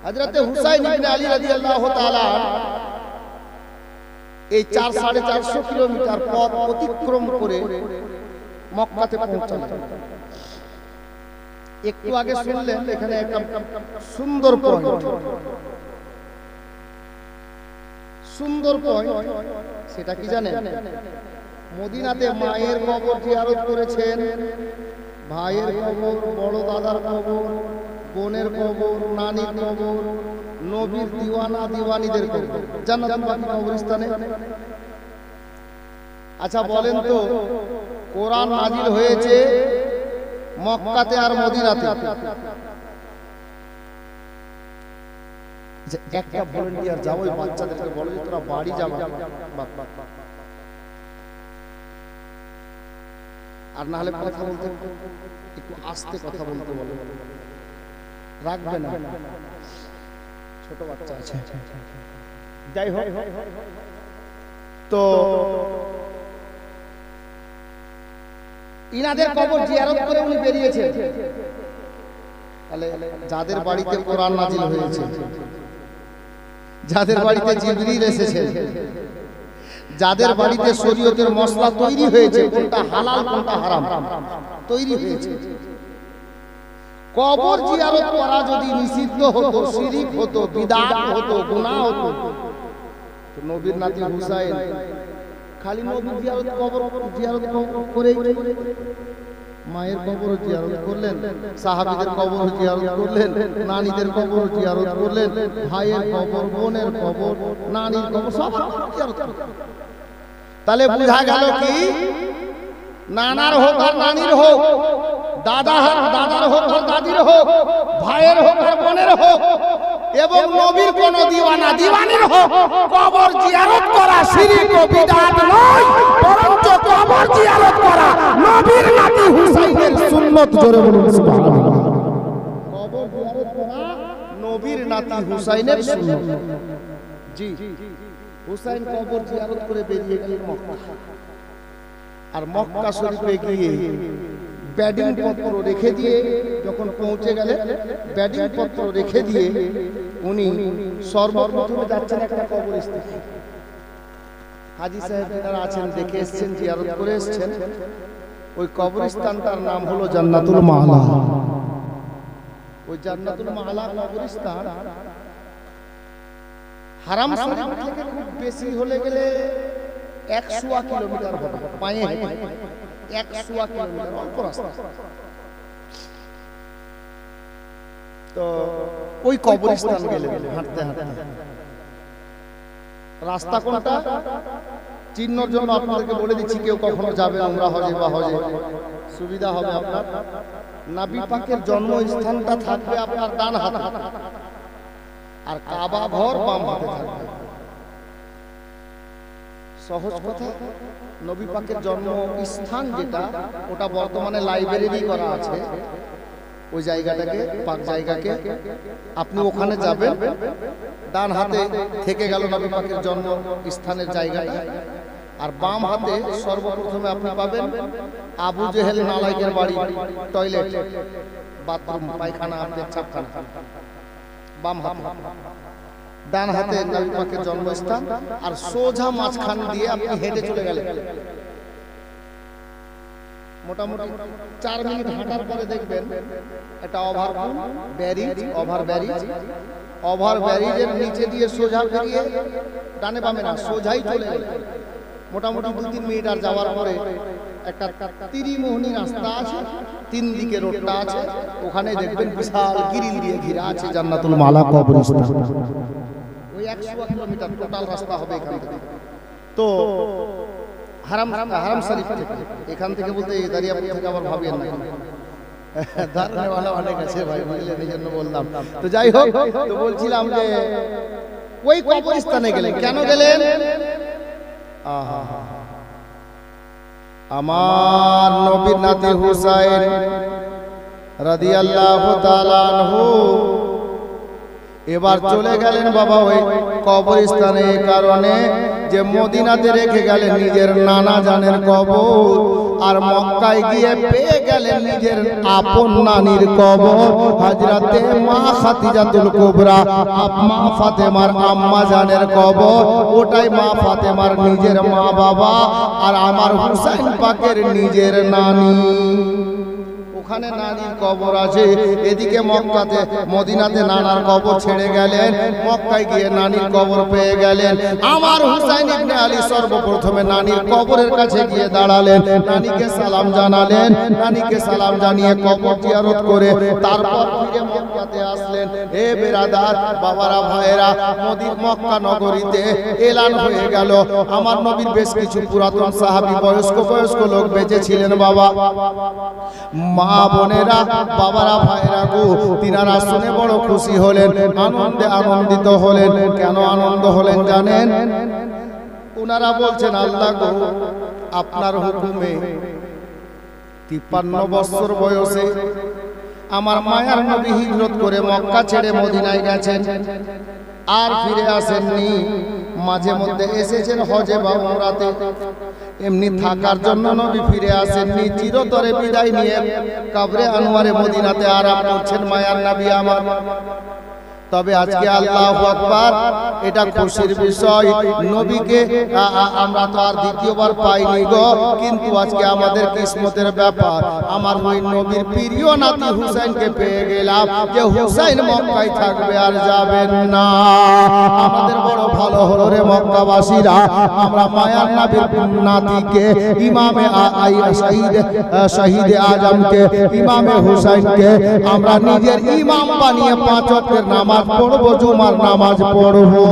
Speaker 1: হযরতে হুসাইন ইবনে আলী রাদিয়াল্লাহু তাআলা এই 4-450 কিলোমিটার পথ অতিক্রম করে মক্কাতে পৌঁছালেন। একটু আগে শুনলেন এখানে একটা সুন্দর পয়েন্ট, সুন্দর পয়েন্ট। সেটা কি জানেন? মদিনাতে মায়ের কবর জিয়ারত করেছেন, ভাইয়ের কবর, বড় দাদার কবর, বোনের কবর, নানির কবর, নবীর দিওয়ানা দিওয়ানিদের কবর জান্নাতুল বাকি কবরস্থানে। আচ্ছা বলেন তো, কোরআন নাজিল হয়েছে মক্কাতে আর মদিনাতে, যে একটা ভলান্টিয়ার যাও, ওই বাচ্চাদেরকে বলো যে তোরা বাড়ি যাবা, আর না হলে কথা বলতে একটু আস্তে কথা বলতে বলো, রাখবে না, ছোট বাচ্চা আছে। যাই হোক, তো ইনাদের কবর জিয়ারত করে উনি বেরিয়েছেন। তাহলে যাদের বাড়িতে কোরআন নাজিল হয়েছে, যাদের বাড়িতে জিবরিল এসেছে, যাদের বাড়িতে শরীয়তের মশলা তৈরি হয়েছে, কোনটা হালাল কোনটা হারাম তৈরি হয়েছে, কবর জিয়ারত করা যদি নিষিদ্ধ হতো, শিরিক হতো, বিদআত হতো, গুনাহ হতো, তো নবীর নাতি হুসাইন খালি নবীর জিয়ারত কবর জিয়ারত করেই, মায়ের কবর জিয়ারত করলেন, সাহাবীদের কবর জিয়ারত করলেন, নানীদের কবর জিয়ারত করলেন, ভাইয়ের কবর, বোনের কবর, নানীর কবর সব জিয়ারত করলেন। তাহলে বোঝা গেল কি, নানার হোক আর নানির হোক, দাদার হোক আর দাদির হোক, ভাইয়ের হোক আর বোনের হোক, এবং নবীর কোন দিওয়ানির হোক, কবর জিয়ারত করা শিরক ও বিদআত নয়, বরঞ্চ কবর জিয়ারত করা নবীর নাতি হুসাইনের সুন্নাত। জোরে বলুন সুবহানাল্লাহ। কবর জিয়ারত করা নবীর নাতি হুসাইনের সুন্নাত। জি, হুসাইন কবর জিয়ারত করে বেরিয়ে গেলেন মক্কা। আর মক্কা শরীফে গিয়ে ব্যাডিং পত্র রেখে দিয়ে, যখন পৌঁছে গেলেন ব্যাডিং পত্র রেখে দিয়ে উনি সর্বপ্রথমে যাচ্ছেন একটা কবরস্থানে। হাজী সাহেব যারা আছেন দেখে এসেছেন, জিয়ারত করে এসেছেন। ওই কবরস্থানটার নাম হলো জান্নাতুল মাআলা। ওই জান্নাতুল মাআলা কবরস্থান হারাম শরীফ থেকে খুব বেশি হলে গেলে 100 কিলোমিটার হবে, পায়ে হেঁটে 100 কিলোমিটার, অল্প রাস্তা। তো ওই কবরস্থান গেলে হাঁটতে হাঁটতে, রাস্তা কোনটা চিহ্নর জন্য আপনাদেরকে বলে দিচ্ছি, কেউ কখনো যাবে উমরা হজে বা হজে, সুবিধা হবে আপনার। নবী পাকের জন্মস্থানটা থাকবে আপনার ডান হাতে, আর কাবা ঘর বাম হাতে থাকবে। সহজ কথা, নবী পাকের জন্মস্থান যেটা, ওটা বর্তমানে লাইব্রেরি করা আছে। ওই জায়গাটাকে, পাক জায়গাকে আপনি ওখানে যাবেন, ডান হাতে থেকে গেল নবী পাকের জন্মস্থানের জায়গাটা, আর বাম হাতে সর্বপ্রথমে আপনি পাবেন আবু জেহেল নালায়েকের বাড়ি, টয়লেট, বাথরুম, পায়খানা, পেচ্ছাবখানা, বাম হাতে। ডান হাতে নবী পাকের জন্মস্থান, আর সোজা মাঝখান দিয়ে আপনি হেঁটে চলে গেলেন। মোটামুটি 4 মিনিট হাঁটার পরে দেখবেন একটা ওভার ব্যারিজের নিচে দিয়ে সোজা বেরিয়ে, ডানে বামে না, সোজাই চলে গেলেন। মোটামুটি 2-3 মিনিট আর যাওয়ার পরে একটা ত্রিমোহনী রাস্তা আছে, 3 দিকে রোডটা আছে, ওখানে দেখবেন বিশাল গ্রিল দিয়ে ঘিরা আছে জান্নাতুল মাআলা কবরস্থান। ওই 100 কিলোমিটার টোটাল রাস্তা হবে এখান থেকে। তো হারাম শরীফ থেকে, এখান থেকে বলতে এই দাঁড়িয়াপুর থেকে আবার ভাবেন না, ধারণাওয়ালা অনেক আছে ভাই, বুঝলেন, এই জন্য বললাম। তো যাই হোক, তো বলছিলাম যে ওই কবরস্থানে গেলেন, কেন গেলেন? আমার নবীর নাতি হুসাইন রাদিয়াল্লাহু তাআলা আনহু এবার চলে গেলেন বাবা ওই কবরস্থানে, কারণে যে মদিনাতে রেখে গেলেন নিজের নানা জানের কবর, আর মক্কায় গিয়ে পেয়ে গেলেন নিজের আপন নানির কবর, হযরতে মা খাদিজাতুল কুবরা, মা ফাতেমার আম্মা জানের কবর। ওটাই মা ফাতেমার নিজের মা বাবা, আর আমার হুসাইন পাকের নিজের নানি। ওখানে নানির কবর আছে, এদিকে মক্কাতে মদিনাতে নানার কবর ছেড়ে গেলেন, মক্কায় গিয়ে নানির কবর পেয়ে গেলেন। আমার হুসাইন ইবনে আলী সর্বপ্রথমে নানির কবরের কাছে গিয়ে দাঁড়ালেন, নানিকে সালাম জানালেন, নানিকে সালাম জানিয়ে কবর জিয়ারত করে তারপর ফিরে মক্কাতে আসলেন। হে বেরাদার, বাবারা, ভাইয়েরা, মক্কা নগরীতে এলান হয়ে গেল। আমার নবীর বেশ কিছু পুরাতন সাহাবী, বয়স্ক লোক বেঁচে ছিলেন বাবা। মা বোনেরা, বাবারা, ভাইরা গো, তিনারা শুনে বড় খুশি হলেন, আনন্দে আনন্দিত হলেন। কেন আনন্দ হলেন জানেন? ওনারা বলছেন, আল্লাহ গো, আপনার হুকুমে 53 বছর বয়সে আমার মায়ার নবী হিজরত করে মক্কা ছেড়ে মদিনায় গেছেন, আর ফিরে আসেননি। মাঝে মধ্যে এসেছেন হজে বা উমরাতে, এমনি থাকার জন্য নবী ফিরে আসেননি। চিরতরে বিদায় নিয়ে কবরে আনোয়ারে মদিনাতে আরাম করছেন মায়ার নবী আমার। তবে আজকে আল্লাহু আকবার, এটা খুশির বিষয়। নবীকে আমরা তো আর দ্বিতীয়বার পাইনি গো, কিন্তু আজকে আমাদের কিসমতের ব্যাপার। আমার ওই নবীর প্রিয় নাতি হুসাইনকে পেয়ে গেলাম, যে হুসাইন মক্কায় থাকবে আর যাবেন না। আমাদের বড় ভালো হলো রে মক্কাবাসীরা, আমরা মায়ার নবীর নাতিকে, ইমামে শহীদে আজমকে, ইমামে হুসাইনকে আমরা নিজের ইমাম বানিয়ে 5 ওয়াক্তের নামাজ পড়বো, জুমার নামাজ পড়বো।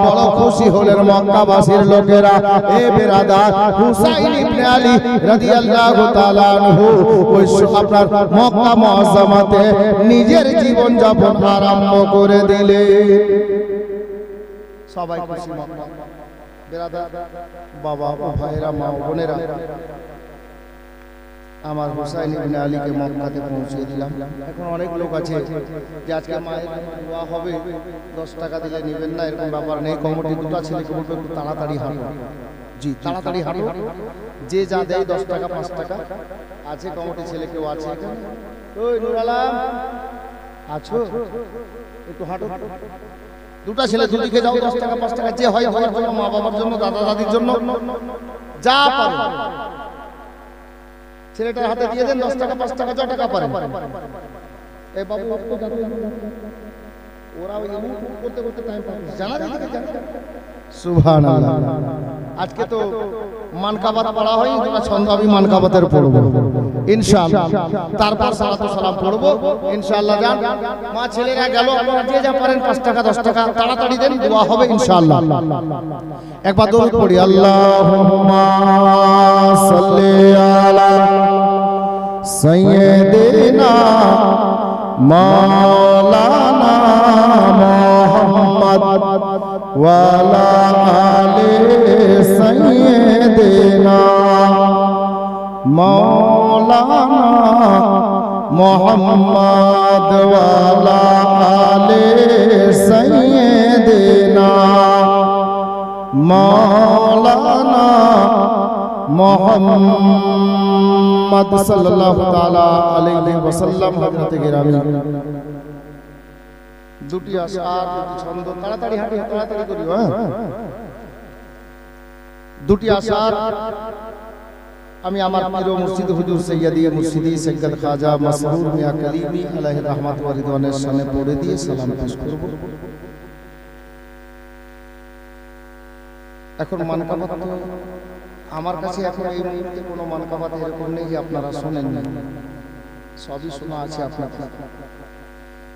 Speaker 1: বড় খুশি হলেন মক্কাবাসীর লোকেরা। এ বেরাদার, হুসাইন ইবনে আলী রাদিয়াল্লাহু তাআলা আনহু ওই আপনার মক্কা মুআজ্জামাতে নিজের জীবন যাপন আরম্ভ করে দিলেন। সবাই খুশি মক্কা বেরাদার, বাবা ও ভাইরা, মা ও বোনেরা, আমার হুসাইন ইবনে আলীকে মক্কাতে পৌঁছে দিলাম। এখন অনেক লোক আছে যে আজকে মায়ের দোয়া হবে, 10 টাকা দিলে নেবেন না, এরকম ব্যাপার নেই। কমিটি দুটো ছেলেকে বলবে একটু তাড়াতাড়ি হাঁটো, জি তাড়াতাড়ি হাঁটো, যে যা দেয় 10 টাকা 5 টাকা আছে। কমিটি ছেলে কেউ আছে এখানে? ওই নূর আলম আছো? একটু হাঁটো। দুটো ছেলে দুদিকে যাও, 10 টাকা 5 টাকা, যে হয় হওয়ার জন্য, মা বাবার জন্য, দাদা দাদির জন্য, যা পারে ছেলেটার হাতে দিয়ে দেন। 10 টাকা 5 টাকা যত টাকা পারেন। এই বাবু ওরা ওই করতে করতে টাইম পায়, জানা দিকে জানা। সুবহানাল্লাহ। আজকে তো মানকাবাত পড়া হয়, দুটো ছন্দ আমি মানকাবাতের পড়বো ইনশাআল্লাহ, তারপর সালাতু সালাম পড়বো ইনশাআল্লাহ। যান মা ছেলেরা গেল, আপনারা যে যা পারেন 5 টাকা 10 টাকা তাড়াতাড়ি দেন, দোয়া হবে ইনশাআল্লাহ। একবার দরুদ পড়ি, আল্লাহুম্মা সাল্লি আলা সাইয়্যিদিনা মাওলানা মুহাম্মদ ওয়া আলা আলি সাইয়্যিদিনা মাওলানা মুহাম্মদ ওয়া আলা আলি সাইয়্যিদিনা মাওলানা মুহাম্মদ সাল্লাল্লাহু তাআলা আলাইহি ওয়াসাল্লাম। হযরতে গিরামি দুটি আশার ছন্দ, তাড়াতাড়ি হাঁটি, তাড়াতাড়ি করিও। হ্যাঁ, দুটি আশার আমি আমার প্রিয় মুর্শিদ হুজুর সৈয়দি মুর্শিদি সৈয়দ খাজা মাসরুর মিয়া কলিমি আলাইহি রহমাত ওয়া রিদওয়ানের সামনে পড়ে দিয়ে সালাম পেশ করব। এখন মানকাবাত আমার কাছে এখন এই মুহূর্তে কোনো মানকাবাত এরকম নেই যে আপনারা শোনেন না, সবই শোনা আছে আপনার।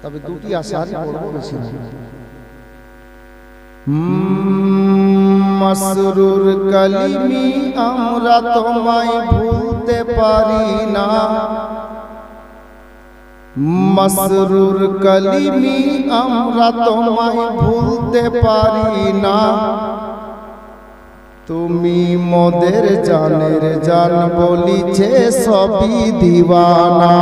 Speaker 1: তবে দুটি আশারই পড়ব, বেশি না। মাসরুর কলিমি আমরা তোমায় ভুলতে পারি না, মাসরুর কলিমি আমরা তোমায় ভুলতে পারি না। তুমি মোদের জানের জান বলিছে সবই দিওয়ানা,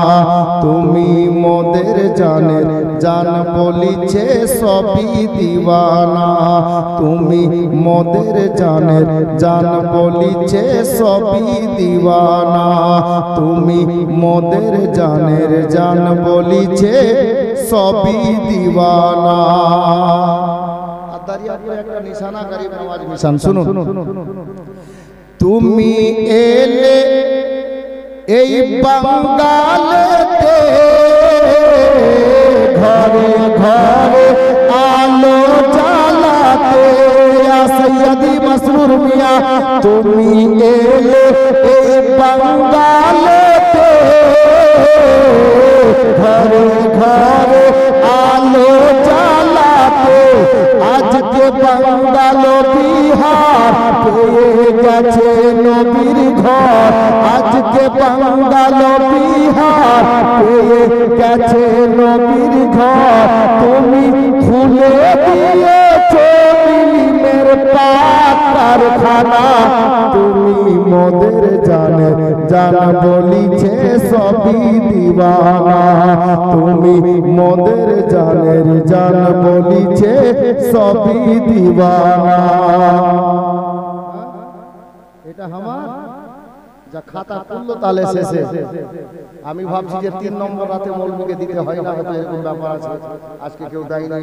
Speaker 1: তুমি মোদের জানের জান বলিছে সবই দিওয়ানা, তুমি মোদের জানের জান বলিছে সবই দিওয়ানা, তুমি মোদের জানের জান বলিছে সবই দিওয়ানা। একটা নিশানা গরিব নওয়াজ মিশন শুনুন। তুমি এলে এই বাঙ্গালেতে, ঘরে ঘরে আলো জ্বালাতে। সৈয়দি মাসরুর মিয়া তুমি এলে এই বাঙ্গালেতে, ঘরে ঘরে আলো জ্বালাতে। আজকে বাঙ্গাল বিহার পেয়ে গেছে নবীর ঘর আজকে বাঙ্গাল বিহার পেয়ে গেছে নবীর ঘর তুমি খুলে দিয়েছো দিলের কারখানা তুমি মোদের জানে জান বলিছে সবই দিওয়ানা তুমি মোদের জানের জান বলিছে সবই দিওয়ানা এটা আমার যা খাতা খুললো তালে শেষে আমি ভাবছি যে 3 নম্বর রাতে মৌলবীকে দিতে হয় না হয়তো এরকম ব্যাপার আছে আজকে কেউ দেয় না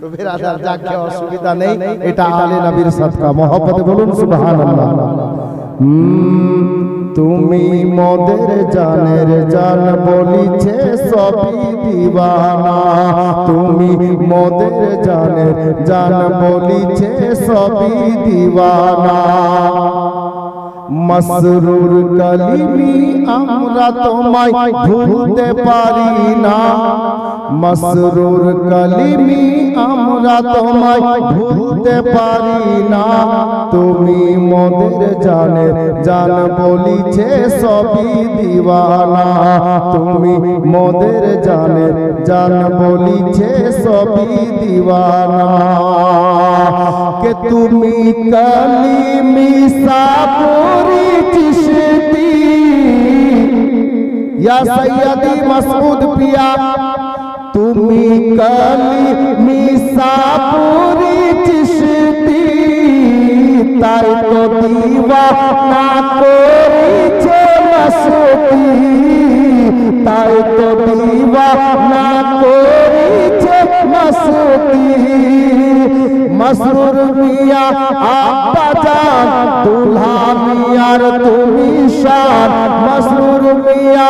Speaker 1: তো বেরাদার যাকে অসুবিধা নেই এটা আলে নবীর সাদকা মহব্বতে বলুন সুবহানাল্লাহ তুমি মোদের জানের জান বলিছে সবই দিওয়ানা তুমি মোদের জানের জান বলিছে সবই দিওয়ানা মসরুর কলিমি আমরা তোমায় ভুলতে পারি না মসরুর কলিমি আমরা তোমায় ভুলতে পারি না তুমি মোদের জানের জান বলিছে সবই দিওয়ানা তুমি মোদের জানের জান বলিছে সবই দিওয়ানা কে তুমি কলিমি সাবুরি চিশতি ইয়া সৈয়দি মাসউদ পিয়া তুমি কলিমি সাবুরি চিশতি তাই তো দিওয়ানা করেছে মাসউদি তাই তো দিওয়ানা করেছে মাসউদি মসরুর মিয়া আব্বা জান দুলহা মিয়ার তুমি শান মসরুর মিয়া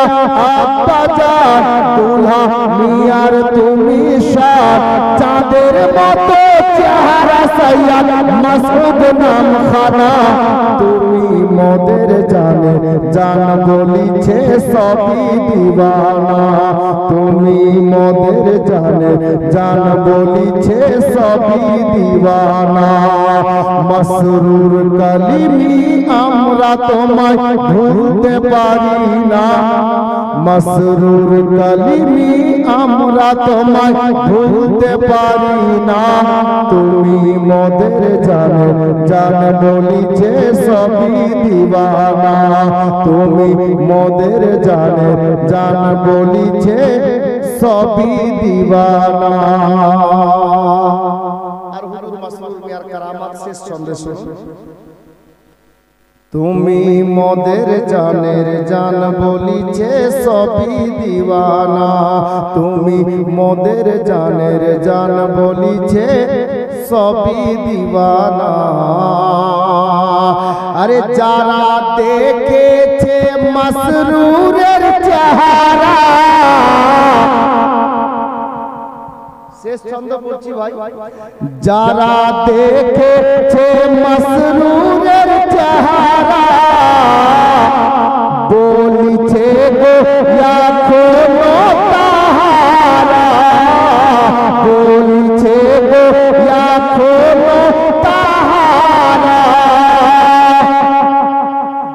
Speaker 1: আব্বা জান দুলহা মিয়ার তুমি শান চাঁদের মতো চেহারা সৈয়দ মাসউদ নাম খানা তুমি মোদের জানে জান বলিছে সবই দিওয়ানা তুমি মোদের জানে জান বলিছে সবই দিওয়ানা মসরুর কলিমি আমরা তোমায় ভুলতে পারি না মসরুর কলিমি আমরা তোমায় ভুলতে পারি না তুমি মোদের জানে জান বলিছে সবই দিওয়ানা তুমি মোদের জানে জান বলিছে সবই দিওয়ানা আর হুজুর মাসরুর মিয়ার কারামাত শেষ ছন্দে শুনুন তুমি মোদের জানের জান বলিছে সবই দিওয়ানা তুমি মোদের জানের জান বলিছে সবই দিওয়ানা আরে যারা দেখেছে মাসরুরের চেহারা শেষ ছন্দ বলছি ভাই যারা দেখেছে মাসরুরের চেহারা বলিছে গো এখনো তাহারা বলিছে গো এখনো তাহারা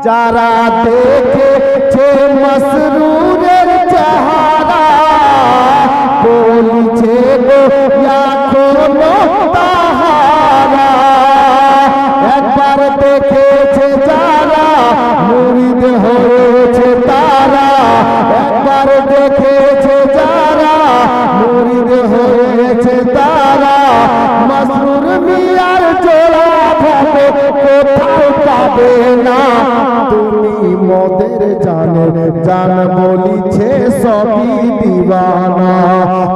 Speaker 1: যারা দেখেছে মাসরুরের চেহারা বলিছে গো এখনো তাহারা একবার দেখেছে যারা মুরিদ হয়েছে তারা একবার দেখেছে যারা মুরিদ হয়েছে তারা মাসরুর মিয়ার জোড়া ভাবে কোথাও পাবে না তুমি মোদের জানের জান বলিছে সবই দিওয়ানা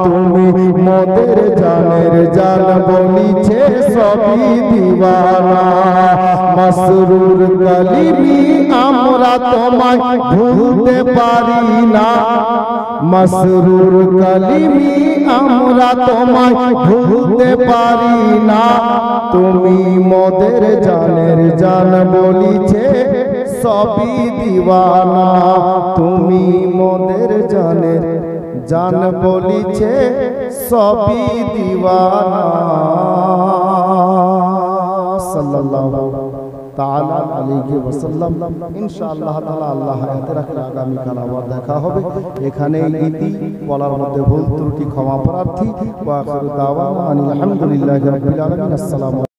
Speaker 1: তুমি মোদের জানের জান বলিছে সবই দিওয়ানা মসরুর কলিমি আমরা তোমায় ভুলতে পারি না মসরুর কলিমি আমরা তোমায় ভুলতে পারি না তুমি মোদের জানের জান বলিছে সবই দিওয়ানা তুমি মোদের জানের জান বলিছে সবই দিওয়ানা সাল্লাল্লাহু তাআলা আলাইহি ওয়াসাল্লাম। ইনশাআল্লাহ তাআলা আল্লাহ হায়াতে রাখলে আগামীকাল আবার দেখা হবে। এখানে ইতি বলার মধ্যে ভুল ত্রুটি ক্ষমা প্রার্থী। ওয়া আখিরু দাওয়ানা আনিল হামদুলিল্লাহি রাব্বিল আলামিন। আসসালামু